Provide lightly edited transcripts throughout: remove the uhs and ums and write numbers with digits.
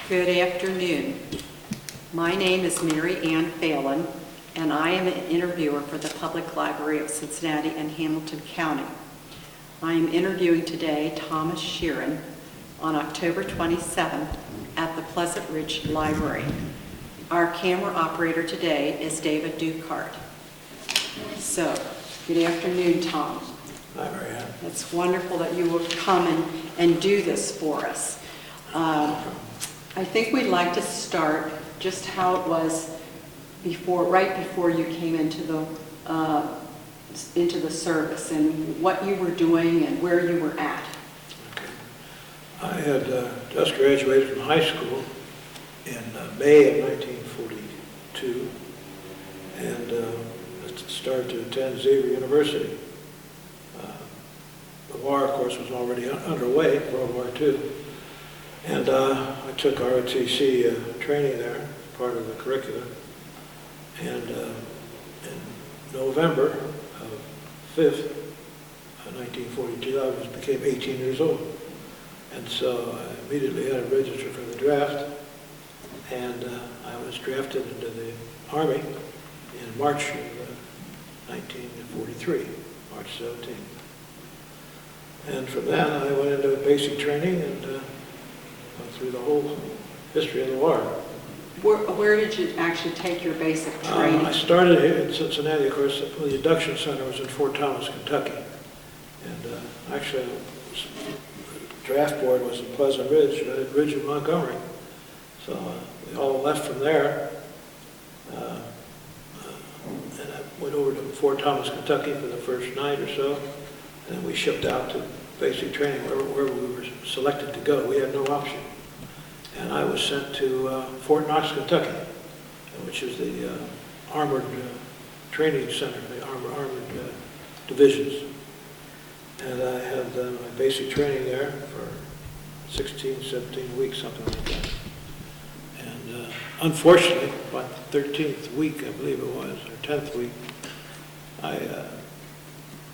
Good afternoon. My name is Mary Ann Phelan, and I am an interviewer for the Public Library of Cincinnati and Hamilton County. I am interviewing today Thomas Sheeran on October 27th at the Pleasant Ridge Library. Our camera operator today is David Dukart. So, good afternoon, Tom. Hi, Mary Ann. It's wonderful that you will come and do this for us. I think we'd like to start just how it was right before you came into the service and what you were doing and where you were at. Okay. I had just graduated from high school in May of 1942 and started to attend Xavier University. The war, of course, was already underway, World War II. And I took ROTC training there, part of the curriculum. And in November of 5th, 1942, I became 18 years old. And so I immediately had to register for the draft. And I was drafted into the Army in March of 1943, March 17th. And from that, I went into basic training and went through the whole history of the war. Where did you actually take your basic training? I started here in Cincinnati, of course. The induction center was in Fort Thomas, Kentucky. And actually, the draft board was in Pleasant Ridge, Ridge of Montgomery. So we all left from there. And I went over to Fort Thomas, Kentucky for the first night or so. And then we shipped out to basic training wherever we were selected to go. We had no option. And I was sent to Fort Knox, Kentucky, which is the armored training center, the armored divisions. And I had my basic training there for 16, 17 weeks, something like that. And unfortunately, about the 13th week, I believe it was, or 10th week, I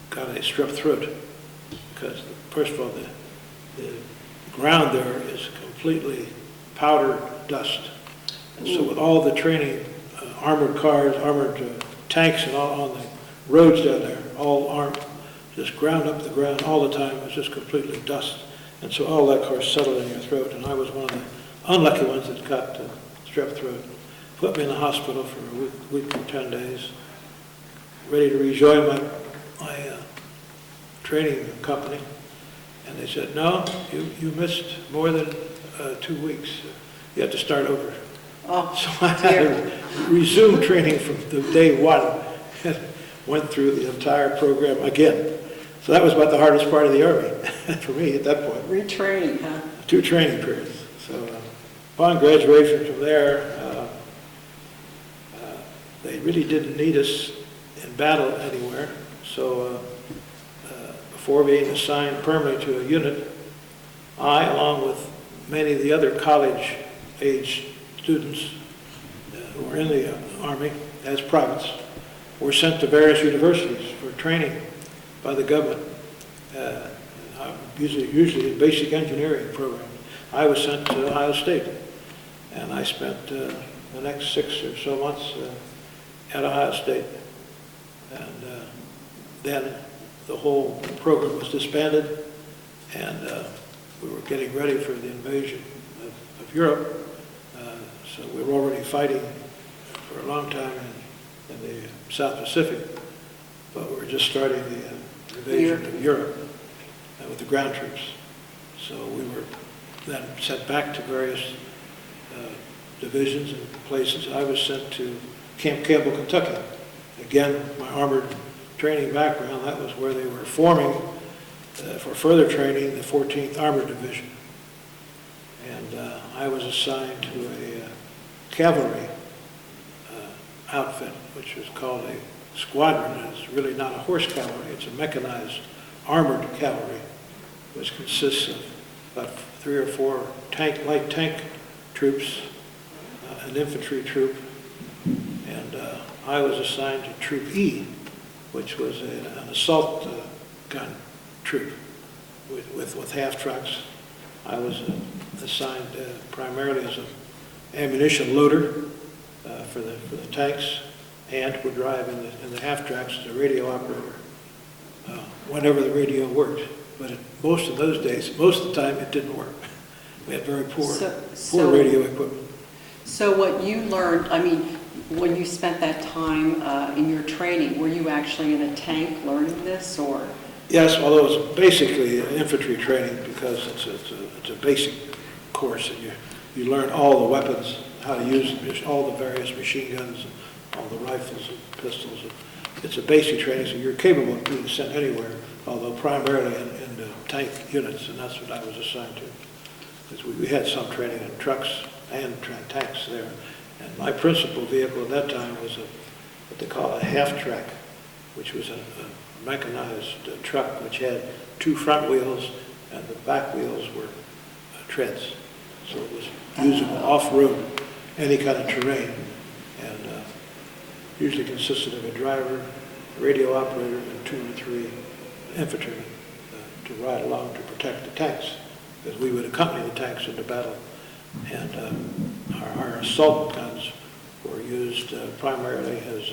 got a strep throat because, first of all, the ground there is completely powdered dust. And so with all the training, armored cars, armored tanks and all on the roads down there, all armed, just ground up the ground all the time. It was just completely dust. And so all that, of course, settled in your throat. And I was one of the unlucky ones that got strep throat. Put me in the hospital for a week or 10 days, ready to rejoin my training company, and they said, no, you missed more than 2 weeks. You have to start over. Oh, so I had to resume training from the day one and went through the entire program again. So that was about the hardest part of the Army for me at that point. Retraining, huh? 2 training periods. So upon graduation from there, they really didn't need us in battle anywhere. So before being assigned permanently to a unit, I, along with many of the other college-age students who were in the Army as privates, were sent to various universities for training by the government, usually in basic engineering programs. I was sent to Ohio State, and I spent the next 6 or so months at Ohio State. And then the whole program was disbanded, and we were getting ready for the invasion of Europe. So we were already fighting for a long time in the South Pacific, but we were just starting the invasion of Europe with the ground troops. So we were then sent back to various divisions and places. I was sent to Camp Campbell, Kentucky. Again, my armored training background, that was where they were forming for further training the 14th Armored Division. And I was assigned to a cavalry outfit, which was called a Squadron. It's really not a horse cavalry, it's a mechanized armored cavalry, which consists of about 3 or 4 light tank troops, an infantry troop, and I was assigned to Troop E, which was an assault gun troop with half trucks. I was assigned primarily as an ammunition loader for the tanks, and would drive in the half tracks as a radio operator whenever the radio worked. But most of those days, most of the time, it didn't work. We had very poor radio equipment. So what you learned, I mean, when you spent that time in your training, were you actually in a tank learning this, or? Yes, although it's basically infantry training, because it's a basic course, and you learn all the weapons, how to use all the various machine guns, and all the rifles and pistols. It's a basic training, so you're capable of being sent anywhere, although primarily in the tank units, and that's what I was assigned to. Because we had some training in trucks and tanks there. And my principal vehicle at that time was what they call a half-track, which was a mechanized truck which had two front wheels, and the back wheels were treads. So it was usable off-road, any kind of terrain, and usually consisted of a driver, a radio operator, and 2 or 3 infantrymen to ride along to protect the tanks, because we would accompany the tanks into battle. And our assault guns were used primarily as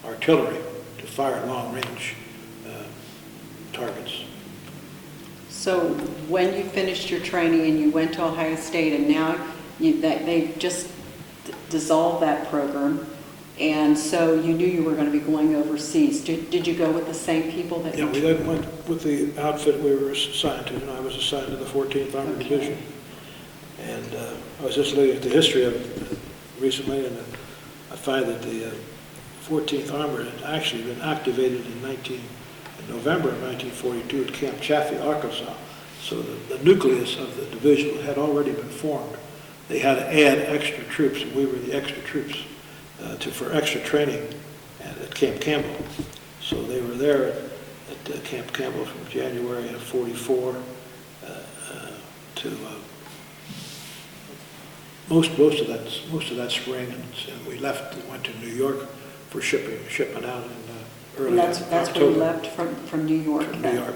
artillery to fire long-range targets. So when you finished your training and you went to Ohio State, and now they just dissolved that program, and so you knew you were going to be going overseas. Did you go with the same people that? Yeah, we then went with the outfit we were assigned to, and I was assigned to the 14th Armored Division. And I was just looking at the history of it recently, and I find that the 14th Armored had actually been activated in November of 1942 at Camp Chaffee, Arkansas. So the nucleus of the division had already been formed. They had to add extra troops, and we were the extra troops for extra training at Camp Campbell. So they were there at Camp Campbell from January of 44 to most of that spring, and we left and went to New York for shipment out in early That's October. where you left from New York. From New York.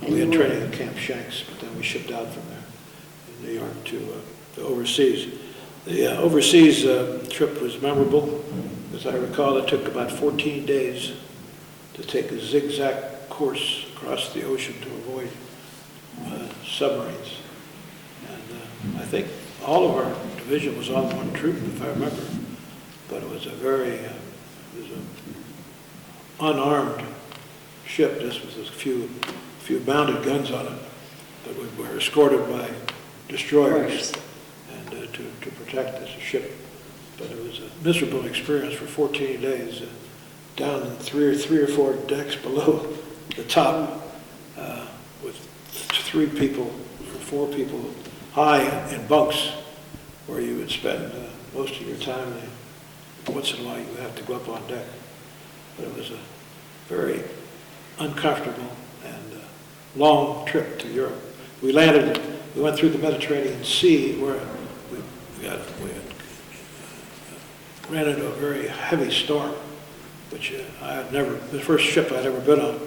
We had training at Camp Shanks, but then we shipped out from there in New York to overseas. The overseas trip was memorable. As I recall, it took about 14 days to take a zigzag course across the ocean to avoid submarines. And I think all of our division was on one troop, if I remember, but it was a very, unarmed ship, just with a few mounted guns on it, but we were escorted by destroyers and to protect this ship. But it was a miserable experience for 14 days, down in three or four decks below the top, with 3 people or 4 people high in bunks, where you would spend most of your time. Once in a while you would have to go up on deck. But it was a very uncomfortable and long trip to Europe. We went through the Mediterranean Sea, where we ran into a very heavy storm, which the first ship I'd ever been on,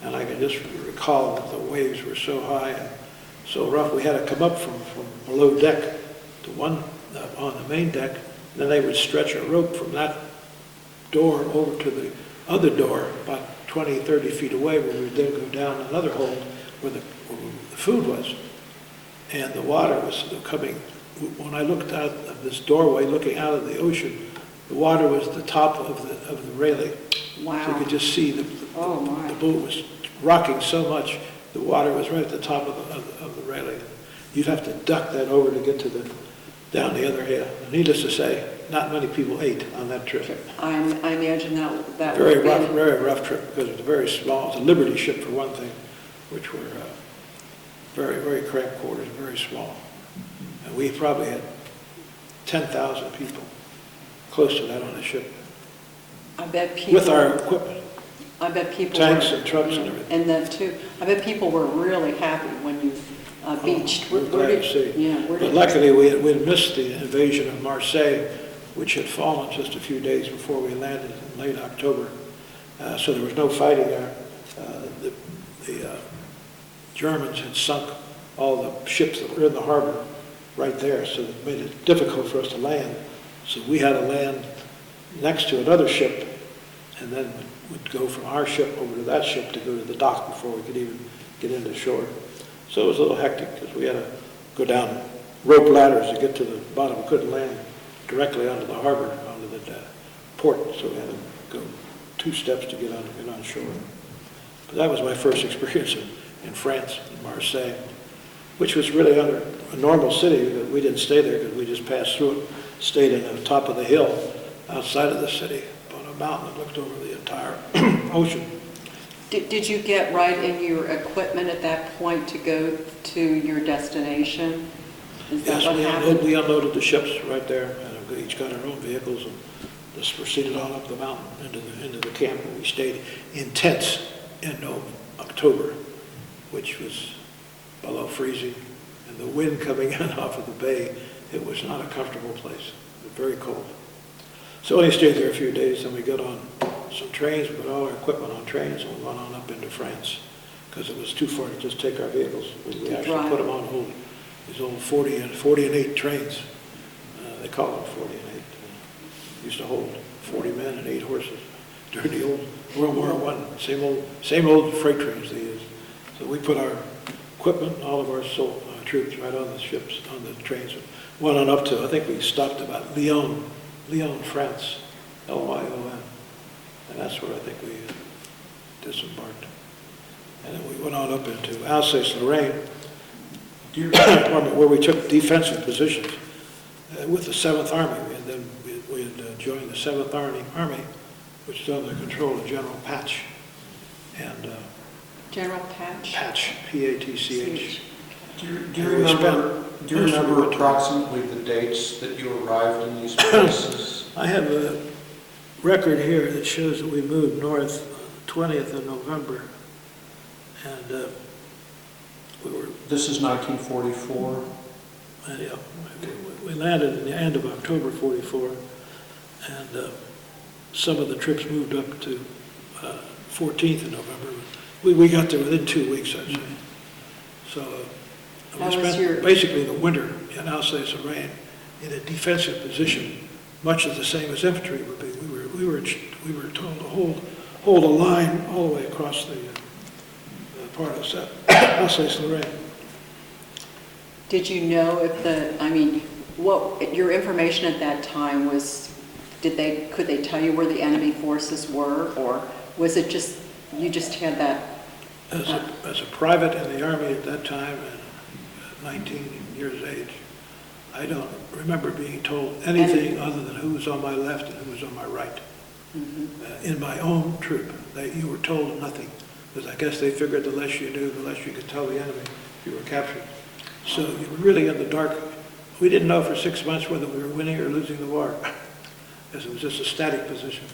and I can just recall that the waves were so high and so rough. We had to come up from below deck to one on the main deck, and then they would stretch a rope from that door over to the other door about 20, 30 feet away, where we would then go down another hold where the food was. And the water was coming. When I looked out of this doorway, looking out of the ocean, the water was the top of the railing. Wow. So you could just see the boat was rocking so much, the water was right at the top of the railing. You'd have to duck that over to get to down the other hill. Needless to say, not many people ate on that trip. I imagine that very rough trip, because it was very small. It was a Liberty ship, for one thing, which were very, very cramped quarters, very small. And we probably had 10,000 people, close to that on the ship. I bet people, with our equipment. I bet people tanks and trucks and everything. And that too. I bet people were really happy when you beached. We're glad to see. Yeah, but luckily we had missed the invasion of Marseille, which had fallen just a few days before we landed in late October. So there was no fighting there. The Germans had sunk all the ships that were in the harbor right there, so it made it difficult for us to land. So we had to land next to another ship, and then would go from our ship over to that ship to go to the dock before we could even get into shore. So it was a little hectic because we had to go down rope ladders to get to the bottom. We couldn't land directly onto the harbor, onto the port, so we had to go 2 steps to get on shore. But that was my first experience in France, in Marseille, which was really under a normal city. We didn't stay there because we just passed through it, stayed on the top of the hill outside of the city on a mountain that looked over the entire ocean. Did you get right in your equipment at that point to go to your destination? Is that Yes, what happened? we unloaded the ships right there, and we each got our own vehicles and just proceeded on up the mountain into the camp, and we stayed in tents in October, which was below freezing, and the wind coming in off of the bay. It was not a comfortable place. It was very cold. So we stayed there a few days, and we got on some trains. We put all our equipment on trains, and we went on up into France because it was too far to just take our vehicles. We actually put them on these old 40 and 8 trains. They call them 40 and 8. Used to hold 40 men and 8 horses during the old World War I. Same old freight trains they used. So we put our equipment, all of our troops, right on the ships, on the trains. Went on up to, I think we stopped about Lyon, France, Lyon, and that's where I think we disembarked. And then we went on up into Alsace-Lorraine, where we took defensive positions with the 7th Army, and then we had joined the 7th Army, which is under the control of General Patch. And General Patch? Patch, P-A-T-C-H. Do you remember approximately the dates that you arrived in these places? I have a record here that shows that we moved north 20th of November, and we were... This is 1944? Yeah, we landed in the end of October 44, and some of the trips moved up to 14th of November. We got there within 2 weeks, I'd say. So we spent basically the winter in Alsace-Lorraine in a defensive position, much of the same as infantry would be. We were told to hold a line all the way across the part of Alsace-Lorraine. Did you know if what your information at that time was, could they tell you where the enemy forces were, or was it just, you just had that? As a private in the Army at that time, at 19 years of age, I don't remember being told anything other than who was on my left and who was on my right. Mm-hmm. In my own troop, you were told nothing, because I guess they figured the less you knew, the less you could tell the enemy if you were captured. So you were really in the dark. We didn't know for 6 months whether we were winning or losing the war, because it was just a static position.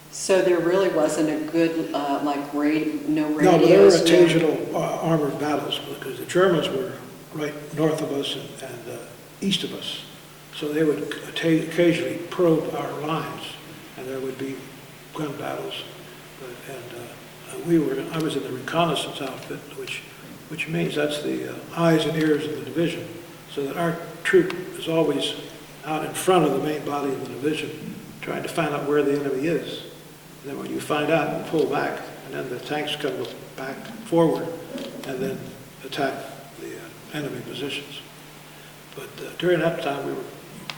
So there really wasn't a good, no radios? No, but there were occasional armored battles, because the Germans were right north of us and east of us. So they would occasionally probe our lines, and there would be gun battles. I was in the Reconnaissance outfit, which means that's the eyes and ears of the division, so that our troop is always out in front of the main body of the division, trying to find out where the enemy is. And then when you find out, you pull back, and then the tanks come back forward, and then attack the enemy positions. But during that time, we were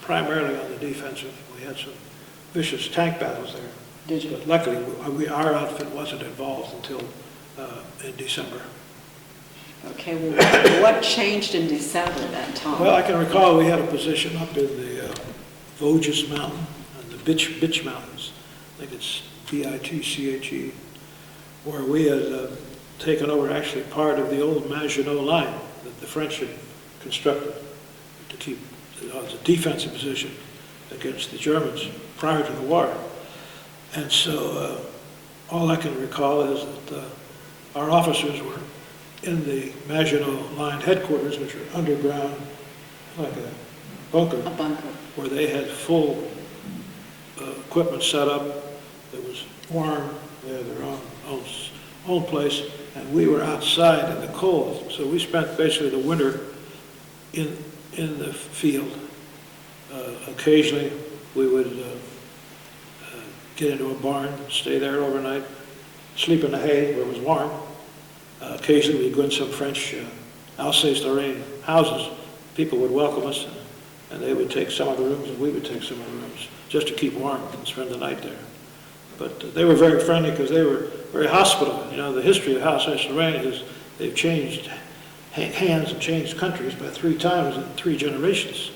primarily on the defensive. We had some vicious tank battles there. Did you? But luckily, our outfit wasn't involved until in December. Okay, well, what changed in December that time? Well, I can recall we had a position up in the Vosges Mountain and the Bitch Mountains. I think it's B-I-T-C-H-E, where we had taken over actually part of the old Maginot Line that the French had constructed to keep as a defensive position against the Germans prior to the war. And so all I can recall is that our officers were in the Maginot Line headquarters, which were underground, like a bunker, where they had full equipment set up. It was warm. They had their own place, and we were outside in the cold. So we spent basically the winter in the field. Occasionally, we would get into a barn, stay there overnight, sleep in the hay where it was warm. Occasionally, we'd go in some French Alsace-Lorraine houses. People would welcome us, and they would take some of the rooms, and we would take some of the rooms, just to keep warm and spend the night there. But they were very friendly because they were very hospitable. You know, the history of Alsace-Lorraine is they've changed hands and changed countries by 3 times in 3 generations.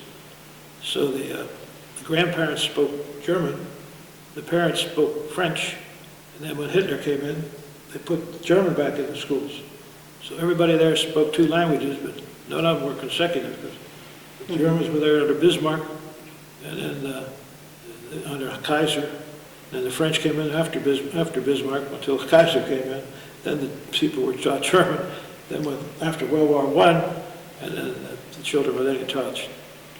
So the grandparents spoke German, the parents spoke French, and then when Hitler came in, they put German back in the schools. So everybody there spoke 2 languages, but none of them were consecutive. Because the Germans were there under Bismarck, and then under Kaiser, and the French came in after Bismarck until Kaiser came in. Then the people were taught German. Then after World War I, and then the children were then taught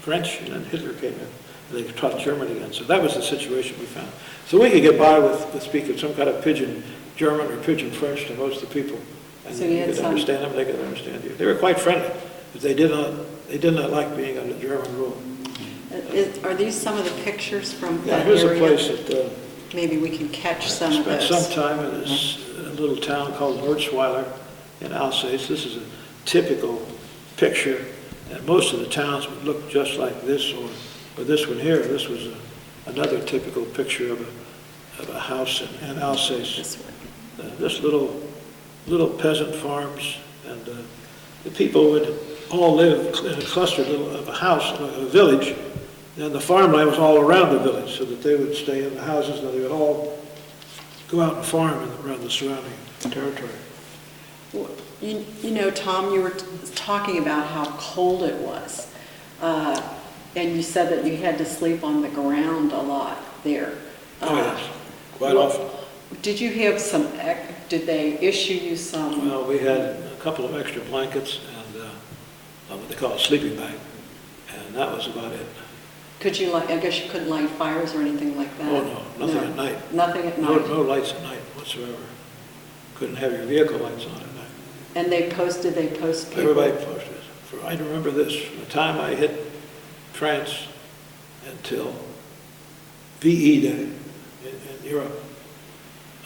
French, and then Hitler came in, and they taught German again. So that was the situation we found. So we could get by with speaking some kind of pidgin German or pidgin French to most of the people. And So you could understand them, they could understand you. They were quite friendly, but they did not like being under German rule. Are these some of the pictures from Yeah, that here's area? a place that Maybe we can catch some of spent those. some time in this little town called Nordschweiler in Alsace. This is a typical picture, and most of the towns would look just like this, or this one here. This was another typical picture of a house in Alsace. This one. Just little peasant farms, and the people would all live in a cluster of a house, a village, and the farmland was all around the village, so that they would stay in the houses, and they would all go out and farm around the surrounding territory. Well, you know, Tom, you were talking about how cold it was, and you said that you had to sleep on the ground a lot there. Oh, yes, quite often. Did you have some, did they issue you some? Well, we had a couple of extra blankets and what they call a sleeping bag, and that was about it. Could you, I guess you couldn't light fires or anything like that? Oh, no, nothing at night. Nothing at night? No lights at night whatsoever. Couldn't have your vehicle lights on at night. And they post people? Everybody posted. I remember this, from the time I hit France until VE Day in Europe.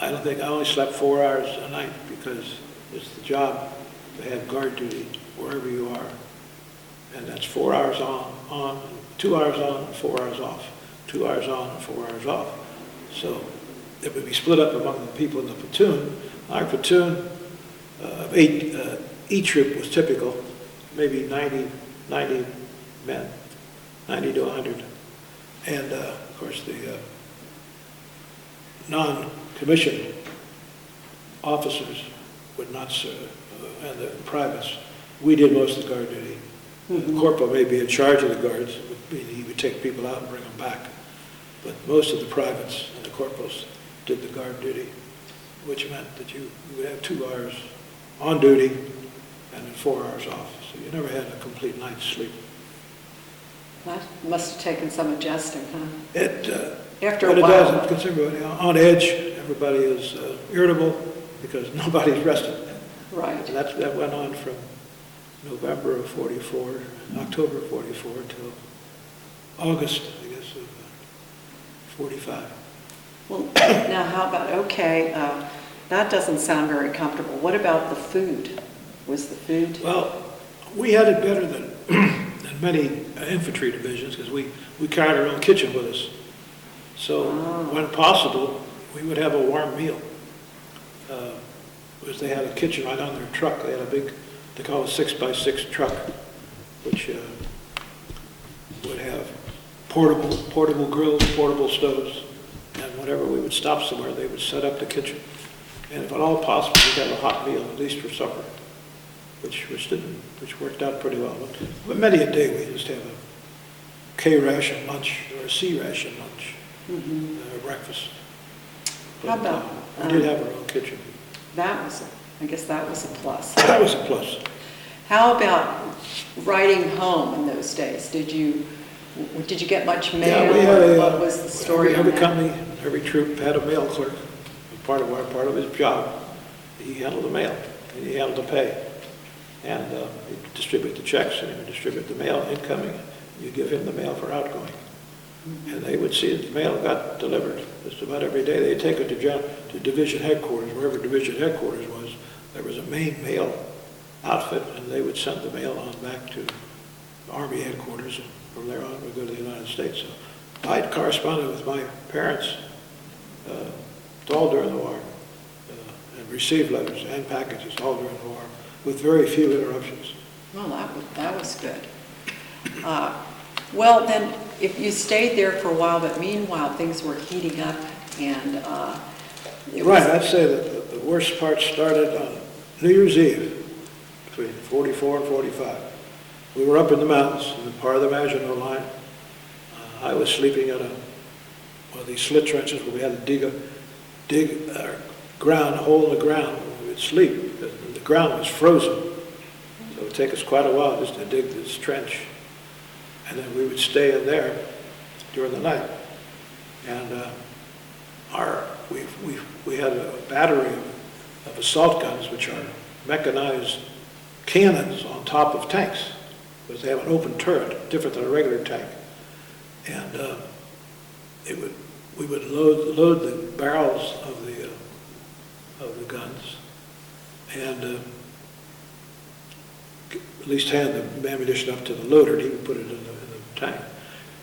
I only slept 4 hours a night because it's the job to have guard duty wherever you are. And that's 4 hours on, 2 hours on, and 4 hours off. 2 hours on and 4 hours off. So it would be split up among the people in the platoon. Our platoon of 8, each troop was typical, maybe 90 men, 90 to 100. And of course the non-commissioned officers would not serve, and the privates. We did most of the guard duty. Mm-hmm. The corporal may be in charge of the guards, he would take people out and bring them back. But most of the privates and the corporals did the guard duty, which meant that you would have 2 hours on duty and then 4 hours off. So you never had a complete night's sleep. That must have taken some adjusting, huh? After a it while. does, it gets everybody on edge. Everybody is irritable because nobody's rested. Right. And that went on from November of 44, October of 44 till August, I guess, of 45. Well, now how about, okay, that doesn't sound very comfortable. What about the food? Was the food? Well, we had it better than many infantry divisions because we carried our own kitchen with us. So when possible, we would have a warm meal. Because they had a kitchen right on their truck. They had a big, they call it a 6x6 truck, which would have portable grills, portable stoves, and whenever we would stop somewhere, they would set up the kitchen. And if at all possible, we'd have a hot meal, at least for supper, which worked out pretty well. But many a day we just have a K ration lunch or a C ration lunch, or breakfast. But, How about? we did have our own kitchen. I guess that was a plus. That was a plus. How about writing home in those days? Did you get much mail? Yeah, we had What was the story on every that? company, every troop had a mail clerk. Part of his job, he handled the mail. and he handled the pay. And he'd distribute the checks, and he would distribute the mail incoming. You give him the mail for outgoing. And they would see that the mail got delivered just about every day. They'd take it to division headquarters, wherever division headquarters was. There was a main mail outfit, and they would send the mail on back to Army headquarters, and from there on, we'd go to the United States. So I'd corresponded with my parents all during the war, and received letters and packages all during the war, with very few interruptions. Well, that was good. Well, then, if you stayed there for a while, but meanwhile, things were heating up, and it was... Right, I'd say that the worst part started on New Year's Eve, between 44 and 45. We were up in the mountains, in the part of the Maginot Line. I was sleeping at one of these slit trenches where we had to dig a hole in the ground where we would sleep. The ground was frozen, so it would take us quite a while just to dig this trench. And then we would stay in there during the night. And we had a battery of assault guns, which are mechanized cannons on top of tanks, because they have an open turret, different than a regular tank. And we would load the barrels of the guns, and at least hand the ammunition up to the loader, and he would put it in the tank.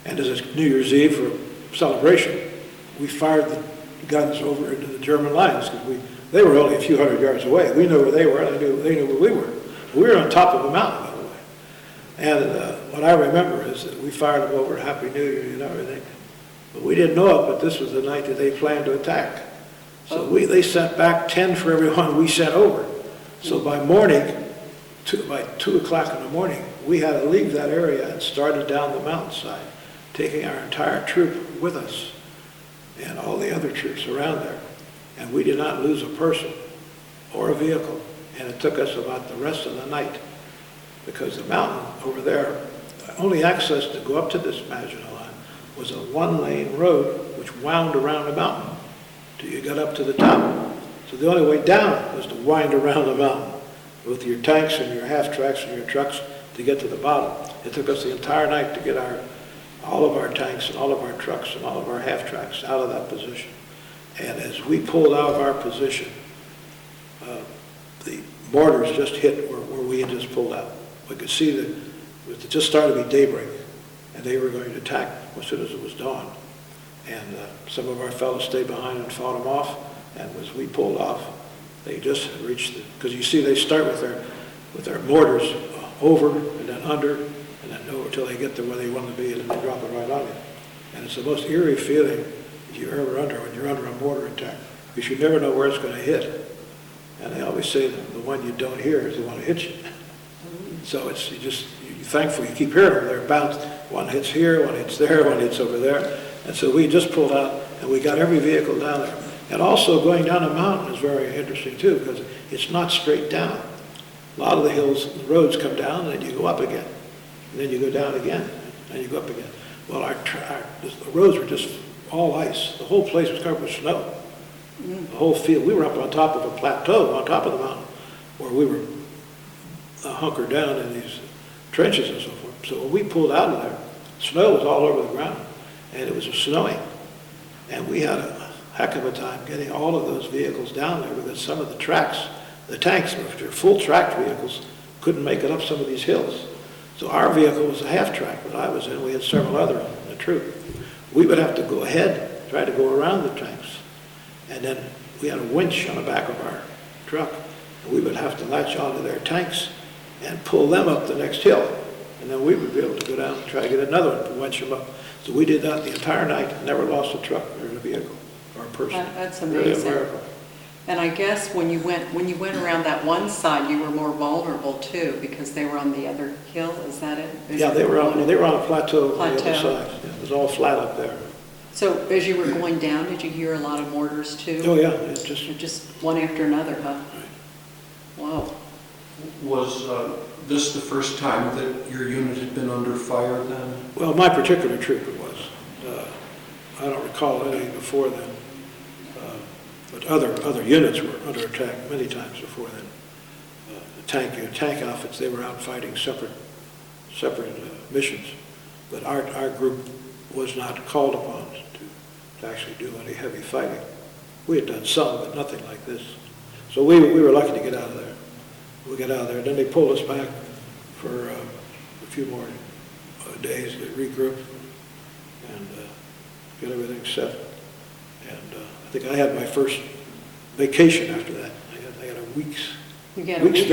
And as a New Year's Eve for a celebration, we fired the guns over into the German lines, because they were only a few hundred yards away. We knew where they were, and they knew where we were. We were on top of a mountain, by the way. And what I remember is that we fired them over Happy New Year and everything. But we didn't know it, but this was the night that they planned to attack. So they sent back 10 for everyone we sent over. So by morning, by 2 o'clock in the morning, we had to leave that area and started down the mountainside, taking our entire troop with us and all the other troops around there. And we did not lose a person or a vehicle. And it took us about the rest of the night, because the mountain over there, the only access to go up to this Maginot Line was a one-lane road which wound around the mountain till you got up to the top. So the only way down was to wind around the mountain with your tanks and your half-tracks and your trucks to get to the bottom. It took us the entire night to get all of our tanks and all of our trucks and all of our half-tracks out of that position. And as we pulled out of our position, the mortars just hit where we had just pulled out. We could see that it just started to be daybreak, and they were going to attack as soon as it was dawn. And some of our fellows stayed behind and fought them off, and as we pulled off, they just reached because you see they start with their mortars over and then under and then over until they get to where they want to be, and then they drop it right on you. And it's the most eerie feeling if you're ever when you're under a mortar attack, because you never know where it's going to hit. And they always say that the one you don't hear is the one that hits you. So it's you're thankful you keep hearing them. They're bounced. One hits here, one hits there, one hits over there. And so we just pulled out, and we got every vehicle down there. And also going down a mountain is very interesting too, because it's not straight down. A lot of the hills, the roads come down, and then you go up again. And then you go down again, and you go up again. Well, the roads were just all ice. The whole place was covered with snow. The whole field. We were up on top of a plateau, on top of the mountain, where we were hunkered down in these trenches and so forth. So when we pulled out of there, snow was all over the ground, and it was snowing. And we had a heck of a time getting all of those vehicles down there, because some of the tanks, which are full tracked vehicles, couldn't make it up some of these hills. So our vehicle was a half-track that I was in. We had several other in the troop. We would have to go ahead, try to go around the tanks. And then we had a winch on the back of our truck, and we would have to latch onto their tanks and pull them up the next hill. And then we would be able to go down and try to get another one and winch them up. So we did that the entire night, and never lost a truck or a vehicle or a person. That's Really amazing. a miracle. And I guess when you went around that one side, you were more vulnerable too, because they were on the other hill. Is that it? Yeah, they were on a plateau on the other Plateau. side. Yeah, it was all flat up there. So as you were going down, did you hear a lot of mortars too? Oh yeah, it's just Or just one after another, huh? Wow. Was this the first time that your unit had been under fire then? well, my particular troop it was. I don't recall any before then, but other units were under attack many times before then. tank outfits. They were out fighting separate missions. But our group was not called upon to actually do any heavy fighting. We had done some, but nothing like this. So we were lucky to get out of there. We got out of there, and then they pulled us back for a few more days to regroup and get everything set. And I think I had my first vacation after that. I had a week's vacation.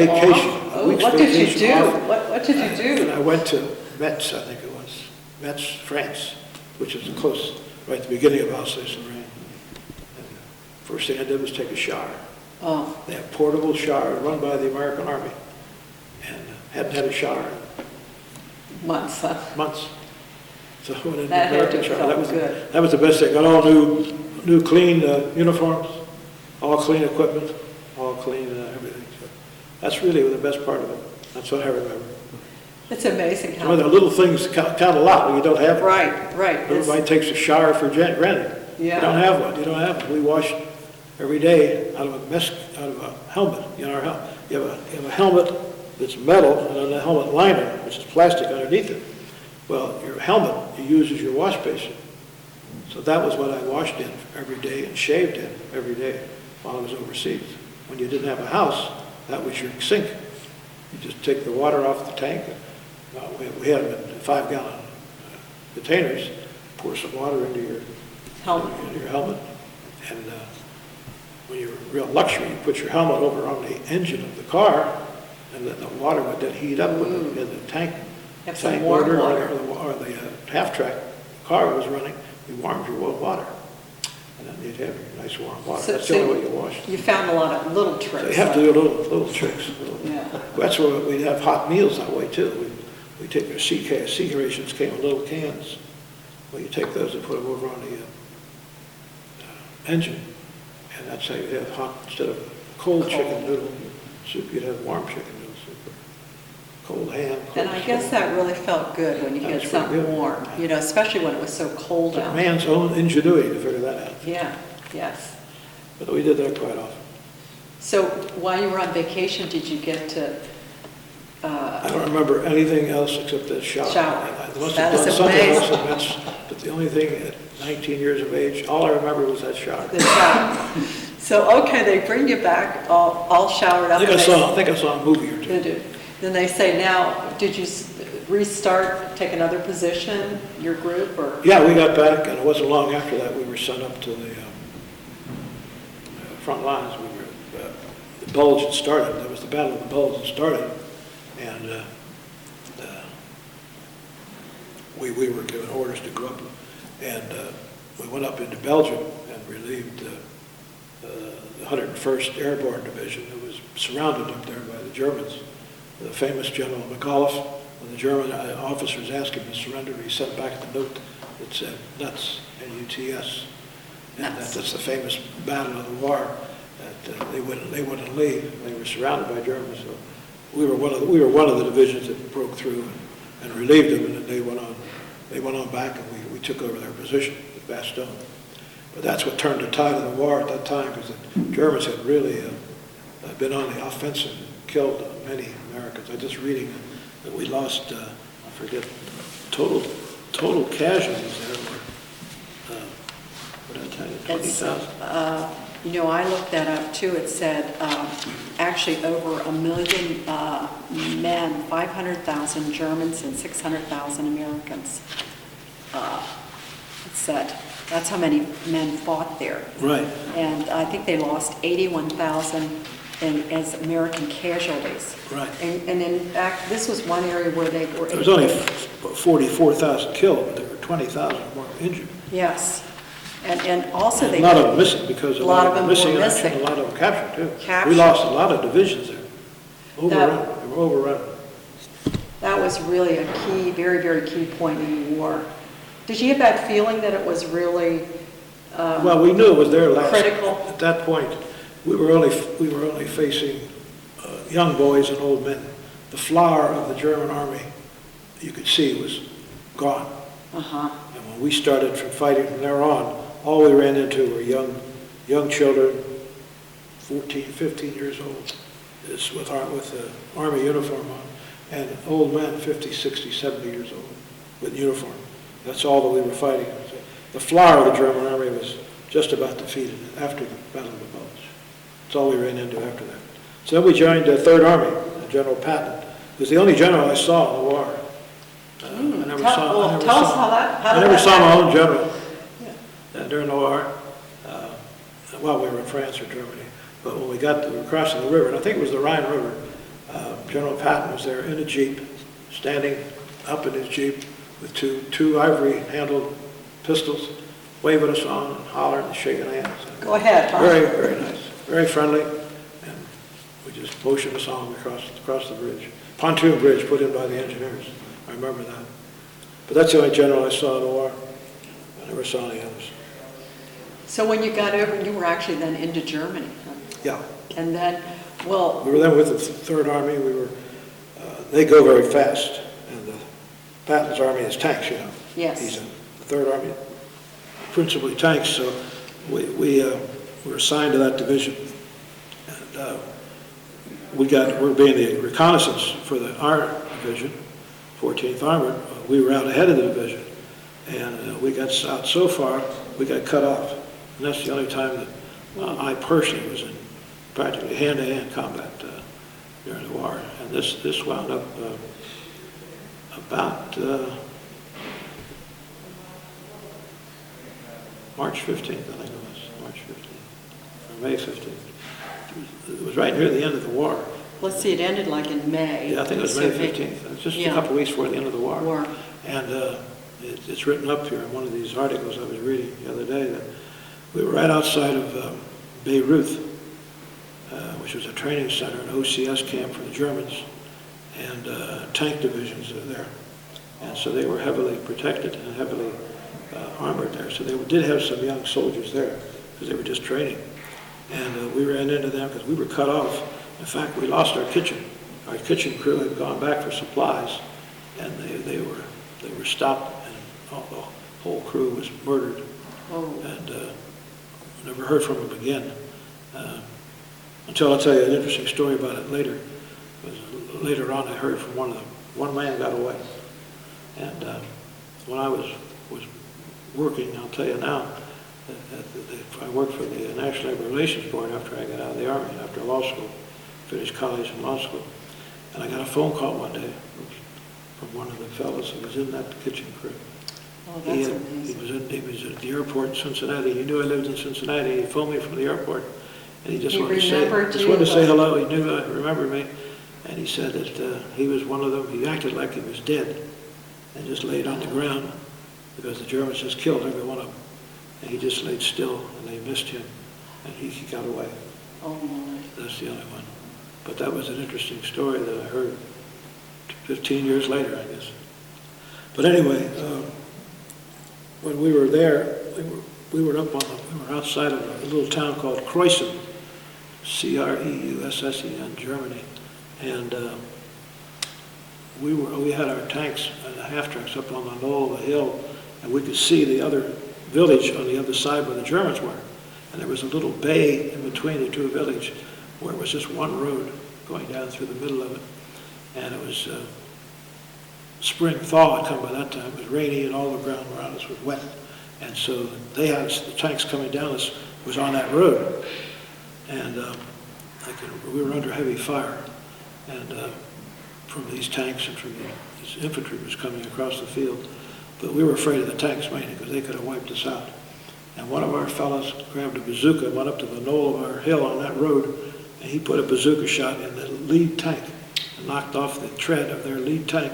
Oh, what did you do? What did you do? And I went to Metz, I think it was, Metz, France, which is close, right at the beginning of Alsace-Lorraine. And first thing I did was take a shower. Oh. They have portable showers run by the American Army, and hadn't had a shower in Months, huh? months. So I went in the That had American to shower. felt That was good. That was the best thing. Got all new clean uniforms, all clean equipment, all clean everything. So that's really the best part of it. That's what I remember. It's amazing how. Well, the little things count a lot when you don't have them. Right. Everybody takes a shower for granted. Yeah. You don't have one. You don't have one. We wash every day out of a helmet. You know, you have a helmet that's metal, and then a helmet liner, which is plastic underneath it. Well, your helmet you use as your wash basin. So that was what I washed in every day and shaved in every day while I was overseas. When you didn't have a house, that was your sink. You just take the water off the tank. We had them in 5-gallon containers. Pour some water into your helmet, and when you're real luxury, you put your helmet over on the engine of the car, and then the water would then heat up when the tank warm water or the half-track car was running. You warmed your water, and then you'd have your nice warm water. That's the only way you wash. You found a lot of little tricks. So you have to do little tricks. Yeah. That's where we'd have hot meals that way too. We take their sea rations came in little cans. Well, you take those and put them over on the engine, and that's how you have hot, instead of cold chicken noodle soup, you'd have warm chicken noodle soup. Cold ham. And I guess that really felt good when you had something warm, especially when it was so cold out. Man's own ingenuity to figure that out. Yeah, yes. But we did that quite often. So while you were on vacation, did you get to... I don't remember anything else except that shower. Shower. I must That have done is something amazing. else, but the only thing at 19 years of age, all I remember was that shower. the shower? So, okay, they bring you back all showered up. I think I saw a movie or two. They do. Then they say, now, did you restart, take another position, your group, or? Yeah, we got back, and it wasn't long after that we were sent up to the front lines. The Bulge had started. That was the Battle of the Bulge had started, and we were given orders to go up, and we went up into Belgium and relieved the 101st Airborne Division, that was surrounded up there by the Germans. The famous General McAuliffe, when the German officers asked him to surrender, he sent back the note that said nuts, N-U-T-S. And that's the famous battle of the war, that they wouldn't leave. They were surrounded by Germans. So we were one of the divisions that broke through and relieved them, and then they went on back, and we took over their position at Bastogne. But that's what turned the tide of the war at that time, because the Germans had really been on the offensive and killed many Americans. I'm just reading that we lost, I forget, total casualties there were, what did I tell you, 20,000? I looked that up too. It said actually over 1 million men, 500,000 Germans and 600,000 Americans. It said that's how many men fought there. Right. And I think they lost 81,000 as American casualties. Right. And in fact, this was one area where they were... There was only 44,000 killed, but there were 20,000 more injured. Yes. And also they... A lot of them missing, because a lot of them missing were in action, missing. a lot of them captured too. Captured. We lost a lot of divisions there. Overrun. They were overrun. That was really a key, very, very key point in the war. Did you have that feeling that it was really Well, we knew it was their last. critical? At that point, we were only facing young boys and old men. The flower of the German army, you could see, was gone. Uh-huh. And when we started from fighting from there on, all we ran into were young children, 14, 15 years old. is with the Army uniform on, and old men, 50, 60, 70 years old, with uniform. That's all that we were fighting. The flower of the German army was just about defeated after the Battle of the Bulge. That's all we ran into after that. So then we joined the Third Army, General Patton, who's the only general I saw in the war. I never saw my own general during the war. Well, we were in France or Germany, but when we were crossing the river, and I think it was the Rhine River, General Patton was there in a Jeep, standing up in his Jeep with two ivory-handled pistols, waving us on and hollering and shaking hands. Go ahead, Tom. Very, very nice, very friendly, and we just motioned us on across the bridge. Pontoon bridge put in by the engineers. I remember that. But that's the only general I saw in the war. I never saw any others. So when you got over, you were actually then into Germany, huh? Yeah. And then, well... We were then with the Third Army. They go very fast. And Patton's army is tanks, you know. Yes. He's in the Third Army, principally tanks. So we were assigned to that division. And we're being the reconnaissance for our division, 14th Armored. We were out ahead of the division. And we got out so far, we got cut off. And that's the only time that I personally was in practically hand-to-hand combat during the war. And this wound up about March 15th, I think it was, March 15th, or May 15th. It was right near the end of the war. Let's see, it ended like in May. Yeah, I think it was May 15th. It was just a couple of weeks before the end of the war. And it's written up here in one of these articles I was reading the other day that we were right outside of Beirut, which was a training center, an OCS camp for the Germans, and tank divisions are there. And so they were heavily protected and heavily armored there. So they did have some young soldiers there because they were just training. And we ran into them because we were cut off. In fact, we lost our kitchen. Our kitchen crew had gone back for supplies, and they were stopped, and the whole crew was murdered. Oh. And never heard from them again. Until I'll tell you an interesting story about it later. Later on, I heard from one man got away. And when I was working, I'll tell you now, I worked for the National Labor Relations Board after I got out of the Army, after law school, finished college and law school. And I got a phone call one day from one of the fellows who was in that kitchen crew. Oh, that's amazing. He was at the airport in Cincinnati. He knew I lived in Cincinnati. He phoned me from the airport, and he just wanted to say hello. He knew I remembered me, and he said that he was one of them. He acted like he was dead, and just laid on the ground because the Germans just killed every one of them. And he just laid still, and they missed him, and he got away. Oh my! That's the only one. But that was an interesting story that I heard 15 years later, I guess. But anyway. When we were there, we were outside of a little town called Creussen, Creussen, Germany, and we had our tanks and the half tracks up on the knoll of a hill, and we could see the other village on the other side where the Germans were, and there was a little bay in between the two villages where it was just one road going down through the middle of it, and it was. Spring thaw had come by that time. It was rainy and all the ground around us was wet. And so they had the tanks coming down us was on that road. And we were under heavy fire. And from these tanks and from this infantry was coming across the field. But we were afraid of the tanks mainly because they could have wiped us out. And one of our fellows grabbed a bazooka, went up to the knoll of our hill on that road, and he put a bazooka shot in the lead tank and knocked off the tread of their lead tank.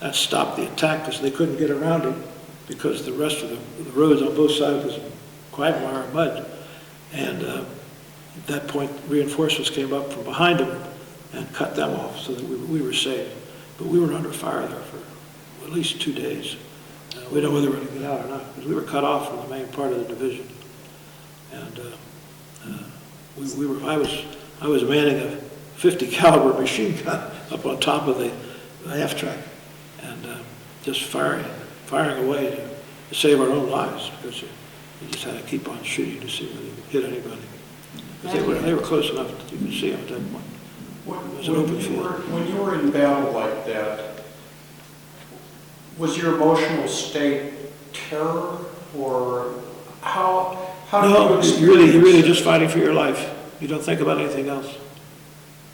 That stopped the attack because they couldn't get around it because the rest of the roads on both sides was quagmire and mud. And at that point, reinforcements came up from behind them and cut them off so that we were saved. But we were under fire there for at least 2 days. We don't know whether we were going to get out or not because we were cut off from the main part of the division. And I was manning a 50 caliber machine gun up on top of the half track. And just firing away to save our own lives because you just had to keep on shooting to see whether you could hit anybody. They were close enough that you could see them at that point. was an open field. When you were in battle like that, was your emotional state terror, or how did you No, experience you're really it? just fighting for your life. You don't think about anything else.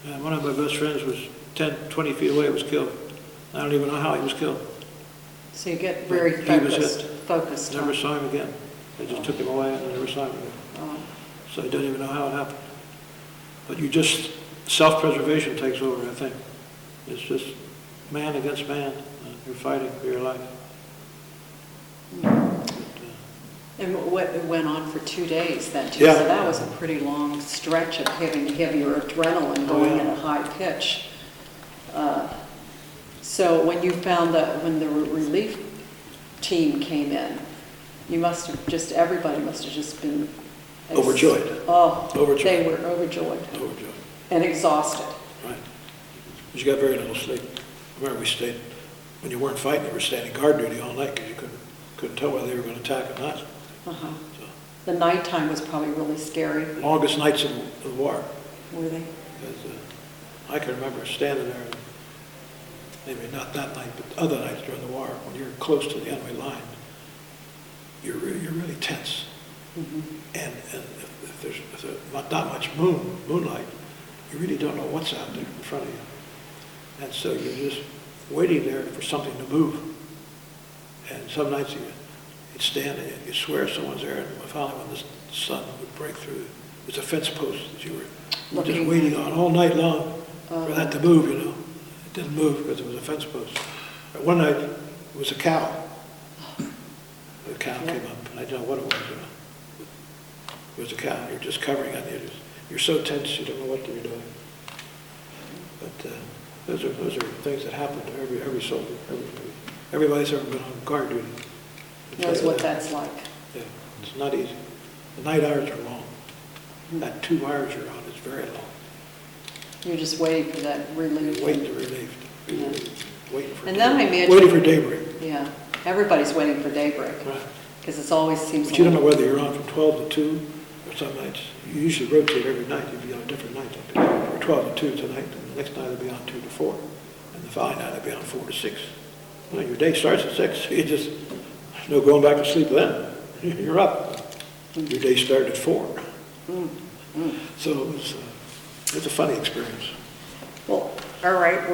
And one of my best friends was 10, 20 feet away, was killed. I don't even know how he was killed. So you get very He was focused Never on. saw him again. They just took him away and I never saw him again. Oh, So I don't even know how it happened. But you just, self-preservation takes over, I think. It's just man against man. You're fighting for your life. And it went on for 2 days then, too. Yeah. So that was a pretty long stretch of having to have your adrenaline going at a high pitch. So when you found that, when the relief team came in, you must have just, everybody must have just been... Overjoyed. Oh, Overjoyed. they were overjoyed Overjoyed. and exhausted. Right. Because you got very little sleep. Remember, we stayed, when you weren't fighting, you were standing guard duty all night because you couldn't tell whether they were going to attack or not. Uh-huh. So, The nighttime was probably really scary. longest nights in the war. Were they? Because I can remember standing there, and maybe not that night, but other nights during the war, when you're close to the enemy line, you're really tense. Mhm. And if there's not much moonlight, you really don't know what's out there in front of you. And so you're just waiting there for something to move. And some nights you'd stand and you swear someone's there, and finally when the sun would break through, there's a fence post that you were just Looking. waiting on all night long for that to move, you know. It didn't move because it was a fence post. But one night, it was a cow. The cow came up, and I don't know what it was. It was a cow. You're just covering on you. You're so tense, you don't know what you're doing. But those are things that happen to every soldier. Everybody's ever been on guard duty Knows what that's like. Yeah, it's not easy. The night hours are long. That 2 hours you're on is very long. You're just waiting for that relief. Waiting to relieve. Yeah. Waiting for And then I imagine... waiting for daybreak. Yeah, everybody's waiting for daybreak, Right. because it always seems But you don't know like... whether you're on from 12 to 2 or some nights. You usually rotate every night. You'd be on a different night. You're 12 to 2 tonight, and the next night it'll be on 2 to 4. And the following night it'll be on 4 to 6. Well, your day starts at 6, so you just, there's no going back to sleep then. You're up. Your day started at 4. So it's a funny experience. Well, all right,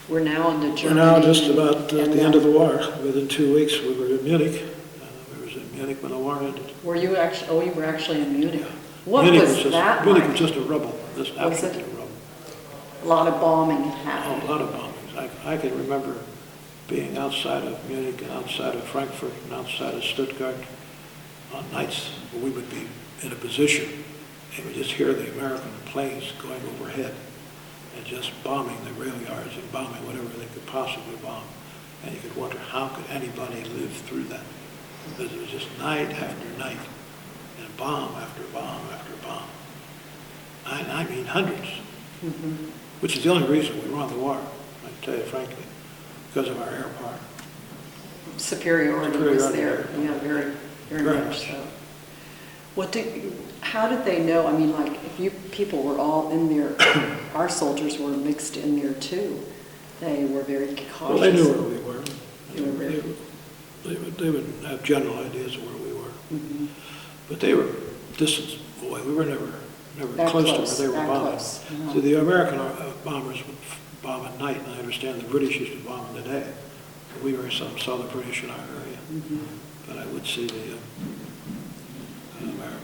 we're now on the We're Germany. now just about at and, the end of the war. Within 2 weeks, we were in Munich. We was in Munich when the war ended. Were you actually, oh, you were actually in Munich. What Munich was that Munich like? was just a rubble, just Was absolutely it? a rubble. A lot of bombing A happened. lot of bombings. I can remember being outside of Munich and outside of Frankfurt and outside of Stuttgart on nights where we would be in a position and we just hear the American planes going overhead and just bombing the rail yards and bombing whatever they could possibly bomb. And you could wonder, how could anybody live through that? Because it was just night after night and bomb after bomb after bomb. I mean hundreds, Mhm. which is the only reason we won the war, I can tell you frankly, because of our air power. Superiority was there, Superiority. yeah, very, very Very much much. so. How did they know? I mean, like, if people were all in there, our soldiers were mixed in there too. They were very cautious. Well, they knew where we were. They were very- They would have general ideas of where we were. Mhm. But they were distant away. We were never That close close, to where they were that bombing. close, yeah. So the American bombers would bomb at night, and I understand the British used to bomb in the day. We were saw the British in our area, Mhm. but I would see the Americans.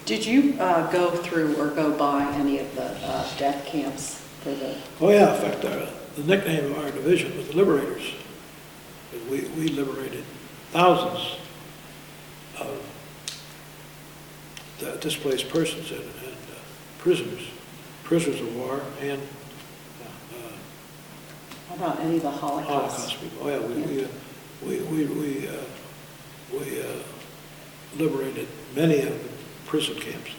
Did you go through or go by any of the death camps for the... Oh yeah, in fact, the nickname of our division was the Liberators. We liberated thousands of displaced persons and prisoners of war, and How about any of the Holocaust? Holocaust people. Oh yeah, we liberated many of the prison camps.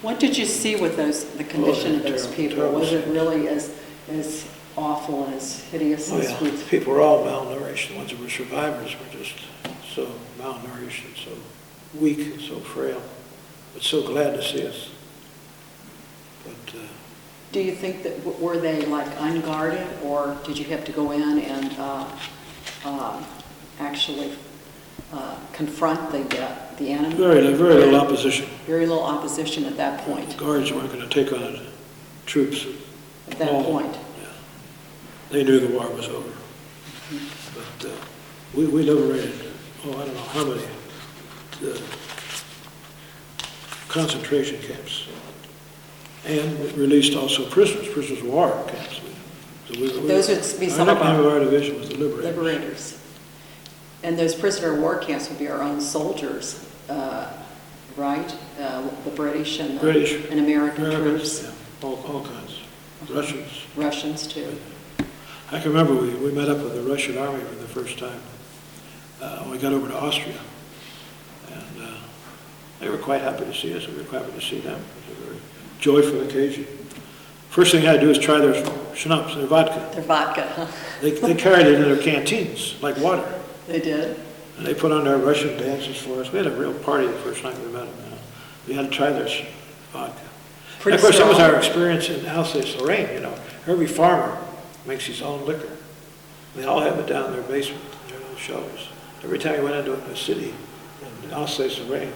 What did you see with the condition of those terrible, people? terrible Was it scenes. really as awful and as hideous Oh as yeah, we... people were all malnourished. The ones that were survivors were just so malnourished and so weak and so frail, but so glad to see us. But Do you think that, were they like unguarded, or did you have to go in and actually confront the enemy? very little opposition. Very little opposition at that The point, guards weren't going to take on troops. at that point. Yeah. They knew the war was over. But we liberated, I don't know how many concentration camps. And we released also prisoners of war camps. So Those would be some of our division was the liberators. liberators. And those prisoner of war camps would be our own soldiers, right? The British and American troops. Yeah, all kinds. Russians. Russians too. I can remember we met up with the Russian army for the first time when we got over to Austria. And they were quite happy to see us, and we were happy to see them. It was a very joyful occasion. First thing I had to do is try their schnapps, their vodka. Their vodka, huh? They carried it in their canteens, like water. They did? And they put on their Russian dances for us. We had a real party the first night we met them. We had to try their vodka. And of course, that was our experience in Alsace-Lorraine, Every farmer makes his own liquor. They all have it down in their basement, in their little shelters. Every time you went into a city in Alsace-Lorraine,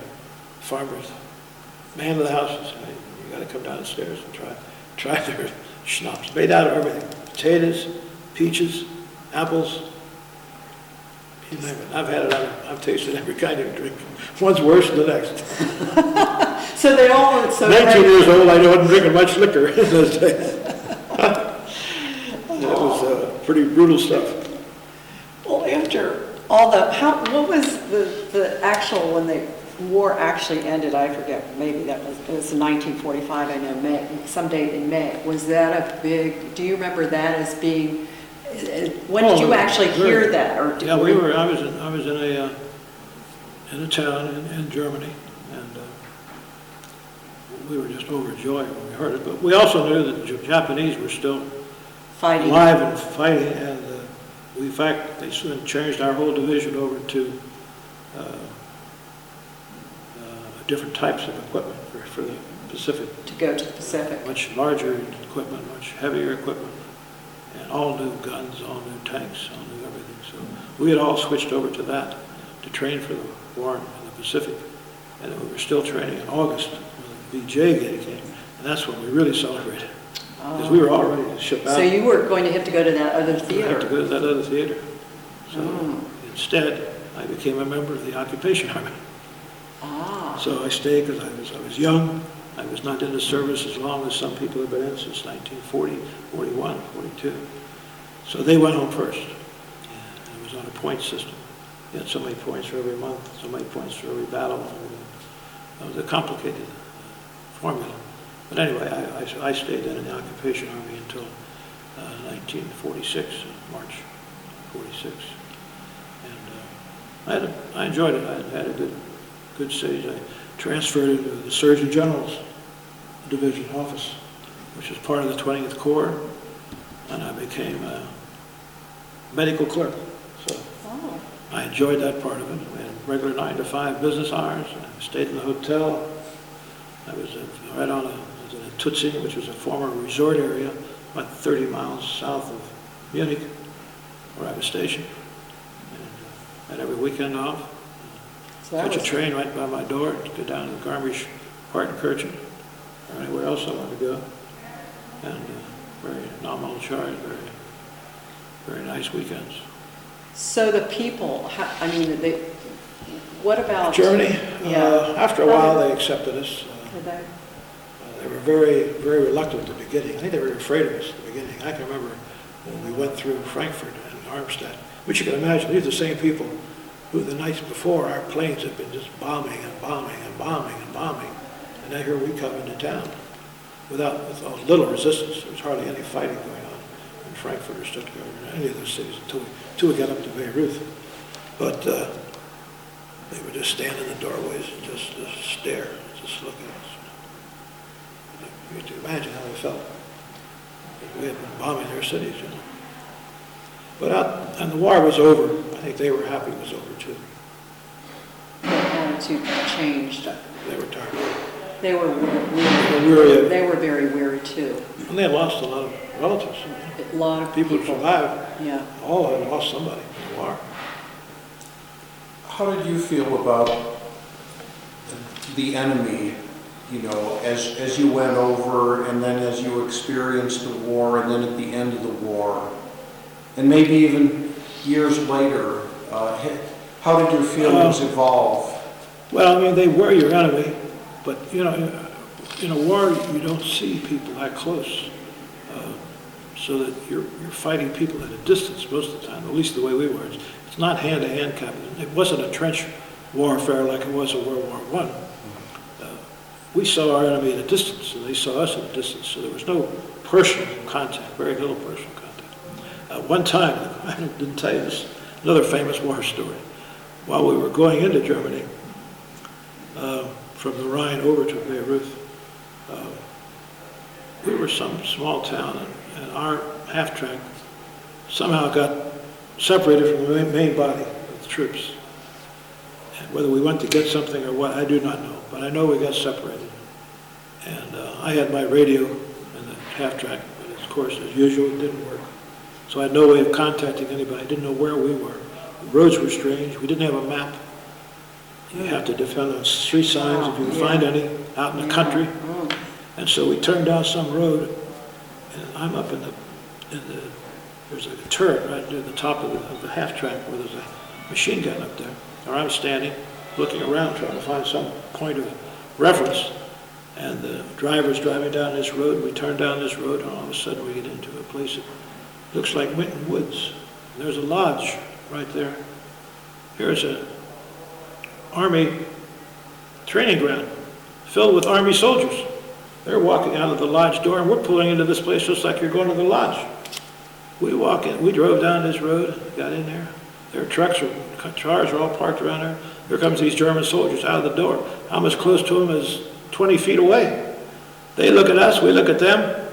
farmers, man of the house would say, you got to come downstairs and try their schnapps. Made out of everything. Potatoes, peaches, apples, you name it. I've had it, I've tasted every kind of drink. One's worse than the next. So they all were so 19 years old, I wasn't drinking much liquor in those days. It was pretty brutal stuff. Well, after all what was the actual, when the war actually ended, I forget, maybe it was in 1945, I know, May, some date in May. Was that a big, do you remember that as being, when did you actually hear that? Or Yeah, I was in a town in Germany, and we were just overjoyed when we heard it. But we also knew that the Japanese were still fighting, alive and fighting, and in fact, they soon changed our whole division over to different types of equipment for the Pacific. to go to the Pacific. Much larger equipment, much heavier equipment, and all new guns, all new tanks, all new everything. So we had all switched over to that to train for the war in the Pacific. And then we were still training in August when the VJ gate came, and that's when we really celebrated. Because we were all ready to ship out. So you were going to have to go to that other I had to theater. go to that other theater. So instead, I became a member of the occupation army. Ah. So I stayed because I was young. I was not in the service as long as some people have been in since 1940, 41, 42. So they went home first. And it was on a point system. You had so many points for every month, so many points for every battle. It was a complicated formula. But anyway, I stayed in the occupation army until 1946, March 46. And I enjoyed it. I had a good stage. I transferred into the Surgeon General's division office, which was part of the 20th Corps, and I became a medical clerk. So I enjoyed that part of it. We had regular 9 to 5 business hours. I stayed in the hotel. I was right on in Tutzing, which was a former resort area, about 30 miles south of Munich, where I was stationed. And had every weekend off. So Catch a train right by my door to go down to Garmisch-Partenkirchen or anywhere else I wanted to go. And very nominal charge, very nice weekends. So the people, what about Germany, Yeah. after a while they accepted us. Did they? They were very, very reluctant at the beginning. I think they were afraid of us at the beginning. I can remember when we went through Frankfurt and Armstadt, which you can imagine, these are the same people who the nights before our planes had been just bombing and bombing and bombing and bombing. And now here we come into town with little resistance. There was hardly any fighting going on in Frankfurt or Stuttgart or any of those cities until we got up to Beirut. But they would just stand in the doorways and just stare, just look at us. You can imagine how they felt. We had been bombing their cities, But and the war was over. I think they were happy it was over too. Their attitude changed. They were tired. They were weary. They were very weary too. And they had lost a lot of relatives. A lot of People who survived, Yeah. all had lost somebody in the war. How did you feel about the enemy, you know, as you went over and then as you experienced the war and then at the end of the war, and maybe even years later, how did your feelings evolve? Well, I mean, they were your enemy, but, you know, in a war, you don't see people that close. So that you're fighting people at a distance most of the time, at least the way we were. It's not hand-to-hand combat. It wasn't a trench warfare like it was in World War I. We saw our enemy at a distance, and they saw us at a distance, so there was no personal contact, very little personal contact. One time, I didn't tell you this, another famous war story. While we were going into Germany, from the Rhine over to Beirut, we were some small town, and our half-track somehow got separated from the main body of the troops. And whether we went to get something or what, I do not know, but I know we got separated. And I had my radio in the half-track, but of course, as usual, it didn't work. So I had no way of contacting anybody. I didn't know where we were. The roads were strange. We didn't have a map. You have to depend on street signs if you can find any out in the country. And so we turned down some road, and I'm up in the there's a turret right near the top of the half-track where there's a machine gun up there. Or I'm standing, looking around, trying to find some point of reference. And the driver's driving down this road. We turn down this road, and all of a sudden we get into a place that looks like Winton Woods. There's a lodge right there. Here's an Army training ground filled with Army soldiers. They're walking out of the lodge door, and we're pulling into this place just like you're going to the lodge. We walk in, we drove down this road, got in there. Their trucks or cars are all parked around there. Here comes these German soldiers out of the door. I'm as close to them as 20 feet away. They look at us, we look at them.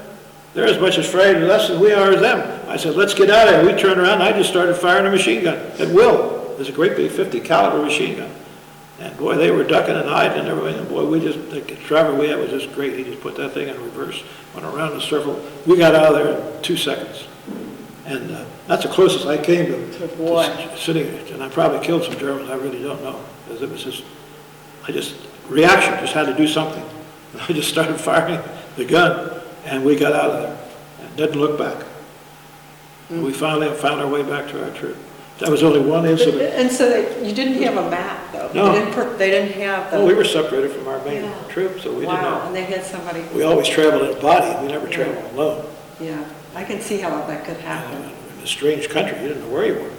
They're as much afraid of us as we are of them. I said, let's get out of here. We turned around, and I just started firing a machine gun at will. There's a great big 50 caliber machine gun. And boy, they were ducking and hiding and everything. And boy, the driver we had was just great. He just put that thing in reverse, went around in a circle. We got out of there in 2 seconds. And that's the closest I came to sitting, and I probably killed some Germans, I really don't know. Because it was just, reaction, just had to do something. I just started firing the gun, and we got out of there, and didn't look back. We finally found our way back to our troop. That was only one incident. And so you didn't have a map, though? No. They didn't have the... Well, we were separated from our main troop, so we didn't know. Wow, and they had somebody... We always traveled in a body. We never traveled alone. Yeah, I can see how that could happen. In a strange country, you didn't know where you were.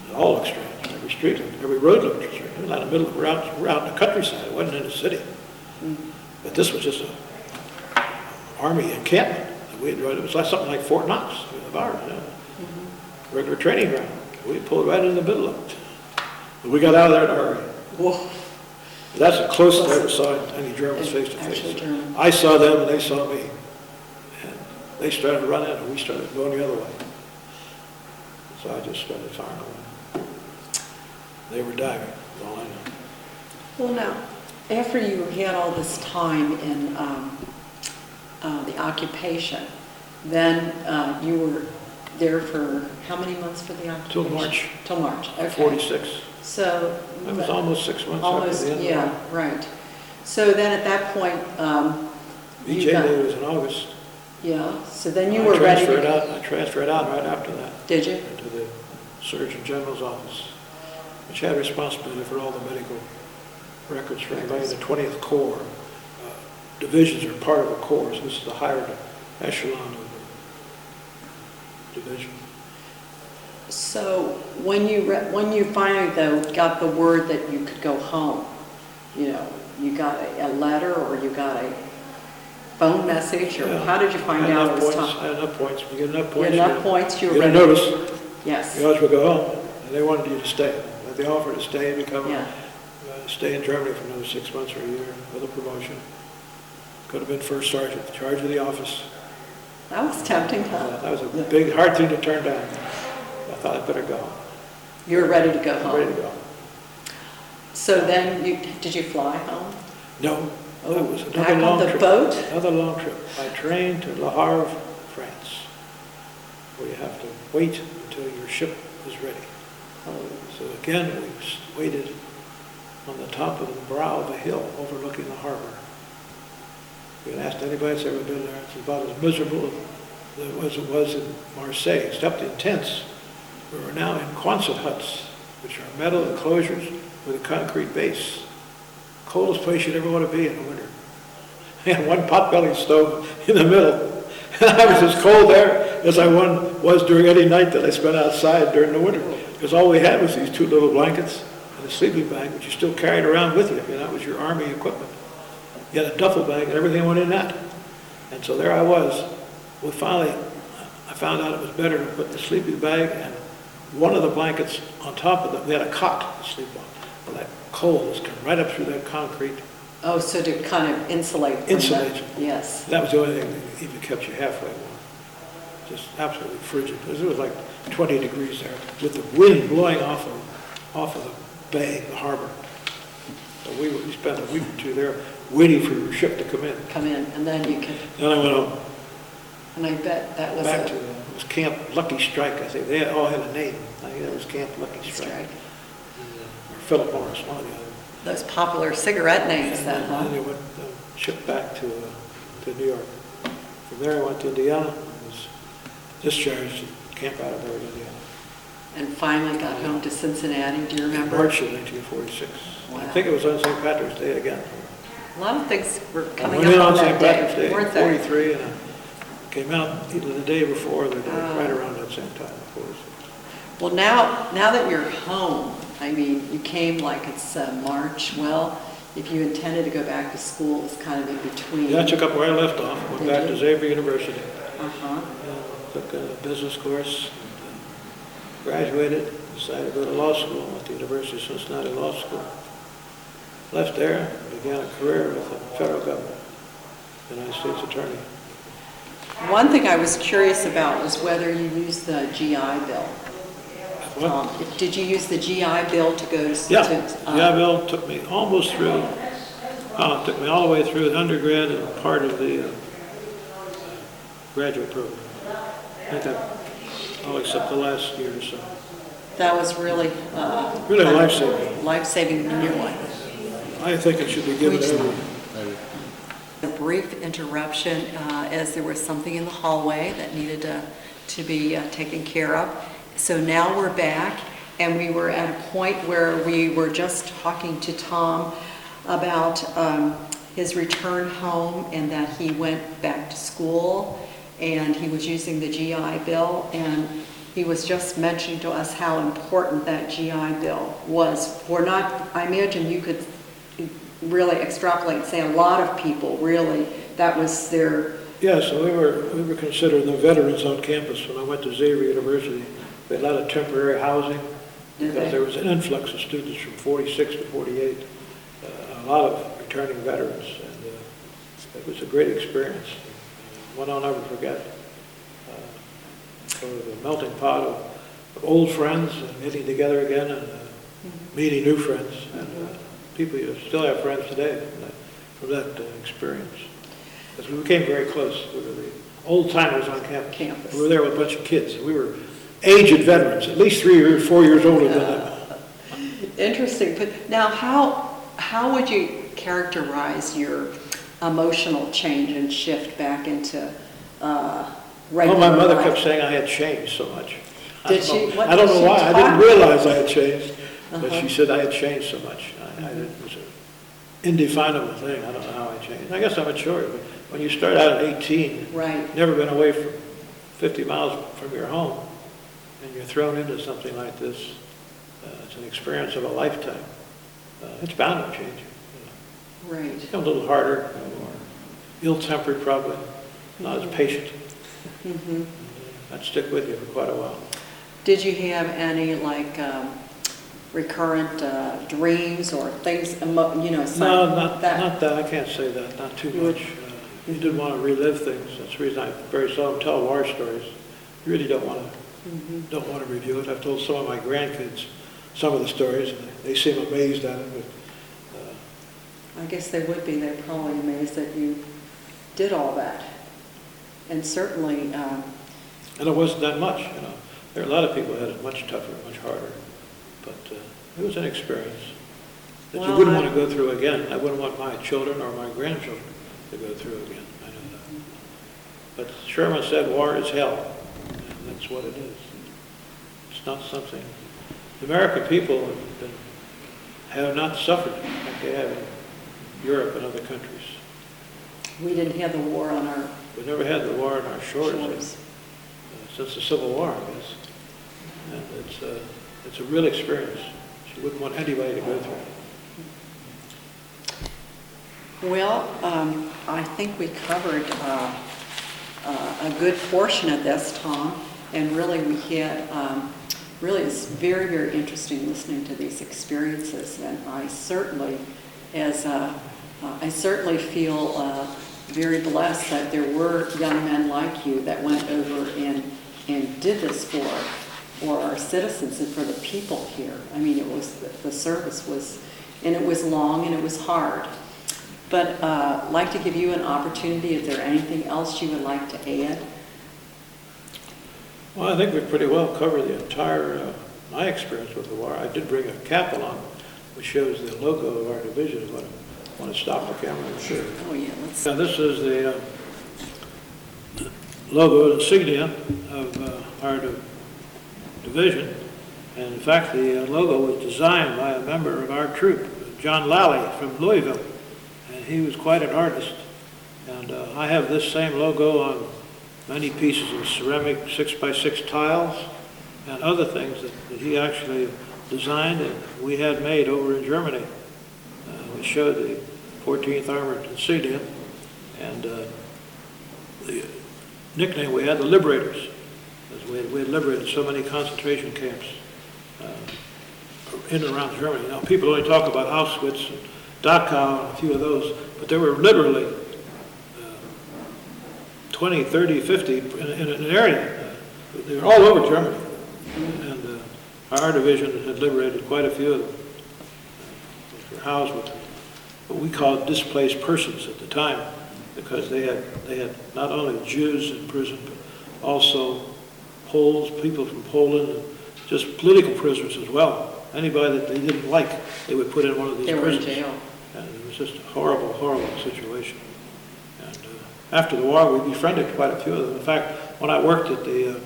It all looked strange. Every street, every road looked strange. It was out in the middle, we're out in the countryside. It wasn't in the city. But this was just an Army encampment. It was like something like Fort Knox of ours, regular training ground. We pulled right in the middle of it. But we got out of there in a hurry. Whoa. That's the closest I ever saw any Germans face to face. I saw them and they saw me. And they started running and we started going the other way. So I just started firing away. They were diving, that's all I know. Well, now, after you had all this time in the occupation, then you were there for how many months for the occupation? Till March. Till March, okay. 46. So... That was almost 6 months almost, after the end. Yeah, right. So then at that point, VJ Day was in August. Yeah, so then you were ready to... I transferred out right after that. Did you? Into the Surgeon General's office, which had responsibility for all the medical records for anybody in the 20th Corps. Divisions are part of a corps, so this is the higher echelon of the division. So when you finally, though, got the word that you could go home, you got a letter or you got a phone message, or how did you find out it was time? I had enough points. You get enough points. You had enough points, you were ready. You get a notice. Yes. You always would go home, and they wanted you to stay. They offered to stay and stay in Germany for another 6 months or a year with a promotion. Could have been first sergeant, in charge of the office. That was tempting, huh? That was a big, hard thing to turn down. I thought I'd better go. You were ready to go home? Ready to go. So then, did you fly home? No, Oh, That was another back on long the trip. boat? Another long trip by train to Le Havre, France, where you have to wait until your ship is ready. Oh, So again, we waited on the top of the brow of a hill overlooking the harbor. You can ask anybody that's ever been there, it's about as miserable as it was in Marseille, except in tents. We were now in Quonset huts, which are metal enclosures with a concrete base. Coldest place you'd ever want to be in the winter. And one pot-bellied stove in the middle. And I was as cold there as I was during any night that I spent outside during the winter. Because all we had was these 2 little blankets and a sleeping bag, which you still carried around with you. You know, that was your army equipment. You had a duffel bag and everything went in that. And so there I was. Well, finally, I found out it was better to put the sleeping bag and one of the blankets on top of it. We had a cot to sleep on. Well, that cold was coming right up through that concrete. oh, so to kind of insulate from Insulate. that. Yes. That was the only thing that even kept you halfway warm. Just absolutely frigid. It was like 20 degrees there with the wind blowing off of the bay, the harbor. So we spent a week or 2 there waiting for your ship to come in. Come in, and then you can, Then I went home. and I bet that was Back to, a it was Camp Lucky Strike, I think. They all had a name. I think that was Camp Lucky Strike. strike. Or Philip Morris, one or the other. Those popular cigarette names And then, huh? then they went, shipped back to New York. From there I went to Indiana, and was discharged at Camp Atterbury, Indiana. And finally got home to Cincinnati, do you In remember? March of 1946. I Wow. think it was on St. Patrick's Day again. A lot of things were I coming went in up on on St. that Patrick's day, Day, weren't they? 43, and I came out either the day before or the day, right around that same time, 46. Well, now that you're home, I mean, you came like it's March, well, if you intended to go back to school, it's kind of in between. Yeah, I took up where I left off, went Did back you? to Xavier University, Uh-huh. took a business course, graduated, decided to go to law school, went to University of Cincinnati Law School. Left there, began a career with the federal government, United States Attorney. One thing I was curious about was whether you used the GI Bill. What? Did you use the GI Bill to go to? Yeah, GI Bill took me almost through, took me all the way through undergrad and part of the graduate program. I think all except the last year or so. That was really, Really kind of life-saving. life-saving in your life. I think it should be given to everyone. A brief interruption as there was something in the hallway that needed to be taken care of. So now we're back, and we were at a point where we were just talking to Tom about his return home and that he went back to school and he was using the GI Bill, and he was just mentioning to us how important that GI Bill was. I imagine you could really extrapolate and say a lot of people really, that was their... Yeah, so we were considered the veterans on campus when I went to Xavier University. They had a lot of temporary housing because there was an influx of students from 46 to 48, a lot of returning veterans, and it was a great experience, one I'll never forget. It was a melting pot of old friends getting together again and meeting new friends, and people you still have friends today from that experience. Because we became very close. We were the old timers on campus. We were there with a bunch of kids. We were aged veterans, at least 3 or 4 years older than them. Interesting. But now, how would you characterize your emotional change and shift back into regular Well, my mother life? kept saying I had changed so much. Did she? What I don't did know she why. I talk didn't about? realize I had changed, but Uh-huh. she said I had changed so much. It was an indefinable thing. I don't know how I changed. I guess I matured. But when you start out at 18, Right. never been away from 50 miles from your home, and you're thrown into something like this, it's an experience of a lifetime. It's bound to change you. Right. Become a little harder, more ill-tempered probably, not as patient. Mm-hmm. That'd stick with you for quite a while. Did you have any recurrent dreams or things, No, not that? not that. I can't say that. Not too much. You didn't want to relive things. That's the reason I very seldom tell war stories. You really don't want to review it. I've told some of my grandkids some of the stories, and they seem amazed at it. But I guess they would be. They're probably amazed that you did all that. And certainly, And it wasn't that much, you know. There are a lot of people who had it much tougher, much harder. But it was an experience that you Well, wouldn't want to go through again. I wouldn't want my children or my grandchildren to go through again. I know that. But Sherman said war is hell. And that's what it is. It's not something... The American people have not suffered like they have in Europe and other countries. we didn't have the war on our We never had the war on our shores shores. since the Civil War, I guess. And it's a real experience. You wouldn't want anybody to go through it. Well, I think we covered a good portion of this, Tom, and really we had, really it's very, very interesting listening to these experiences, and I certainly feel very blessed that there were young men like you that went over and did this for our citizens and for the people here. I mean, it was, the service was, and it was long and it was hard. But I'd like to give you an opportunity. Is there anything else you would like to add? Well, I think we pretty well covered the entire, my experience with the war. I did bring a cap along, which shows the logo of our division. I want to stop the camera. Sure. Oh, yeah, let's... Now, this is the logo, insignia of our division. And in fact, the logo was designed by a member of our troop, John Lally from Louisville. And he was quite an artist. And I have this same logo on many pieces of ceramic 6x6 tiles and other things that he actually designed and we had made over in Germany. We showed the 14th Armored insignia, and the nickname we had, the Liberators, because we had liberated so many concentration camps in and around Germany. Now, people only talk about Auschwitz and Dachau and a few of those, but there were literally 20, 30, 50 in an area. They were all over Germany. And our division had liberated quite a few of them. Which were housed with what we called displaced persons at the time, because they had not only Jews in prison, but also Poles, people from Poland, and just political prisoners as well. Anybody that they didn't like, they would put in one of these prisons. They were in jail. And it was just a horrible, horrible situation. And after the war, we befriended quite a few of them. In fact, when I worked at the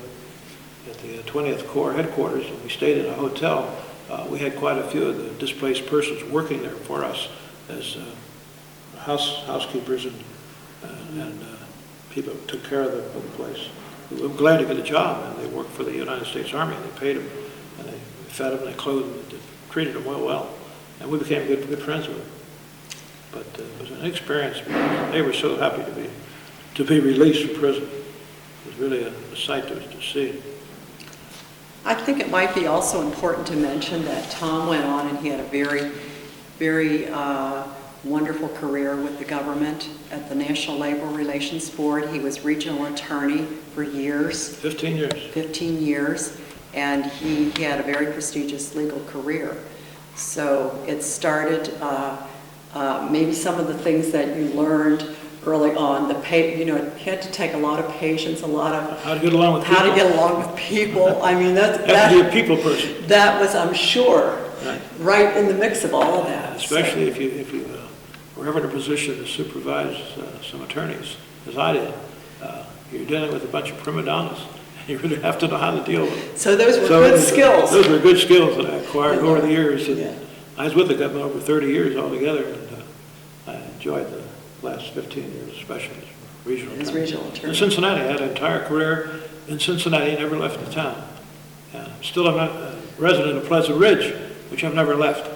20th Corps headquarters, and we stayed in a hotel, we had quite a few of the displaced persons working there for us as housekeepers and people who took care of the place. We were glad to get a job, and they worked for the United States Army, and they paid them, and they fed them, and they clothed them, and treated them well. And we became good friends with them. But it was an experience. They were so happy to be released from prison. It was really a sight to see. I think it might be also important to mention that Tom went on and he had a very, very wonderful career with the government at the National Labor Relations Board. He was regional attorney for years. 15 years. 15 years. And he had a very prestigious legal career. So it started, maybe some of the things that you learned early on, you had to take a lot of patience, a lot of how to get along with people. How to get along with people. I mean, have to be a people person. That was, I'm sure, right in the mix of all of that. Especially if you were ever in a position to supervise some attorneys, as I did. You're dealing with a bunch of prima donnas. You really have to know how to deal with them. So those were good skills. Those were good skills that I acquired over the years. Yeah. I was with the government over 30 years altogether, and I enjoyed the last 15 years, especially as regional attorney. In Cincinnati, I had an entire career in Cincinnati, never left the town. Still I'm a resident of Pleasant Ridge, which I've never left.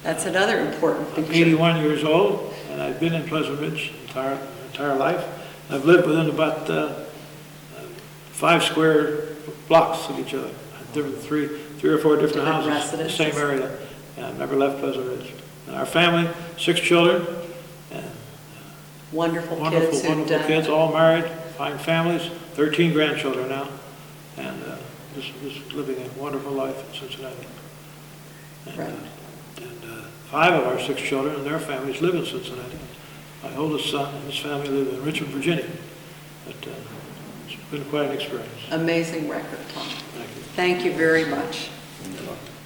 That's another important feature. I'm 81 years old, and I've been in Pleasant Ridge entire life. I've lived within about 5 square blocks of each other. Three or four different houses in the same area. And I've never left Pleasant Ridge. And our family, 6 children. And wonderful kids, all married, fine families, 13 grandchildren now. And just living a wonderful life in Cincinnati. And, right. And 5 of our 6 children and their families live in Cincinnati. My oldest son and his family live in Richmond, Virginia. But it's been quite an experience. Amazing record, Tom. Thank you. Thank you very much. You're welcome.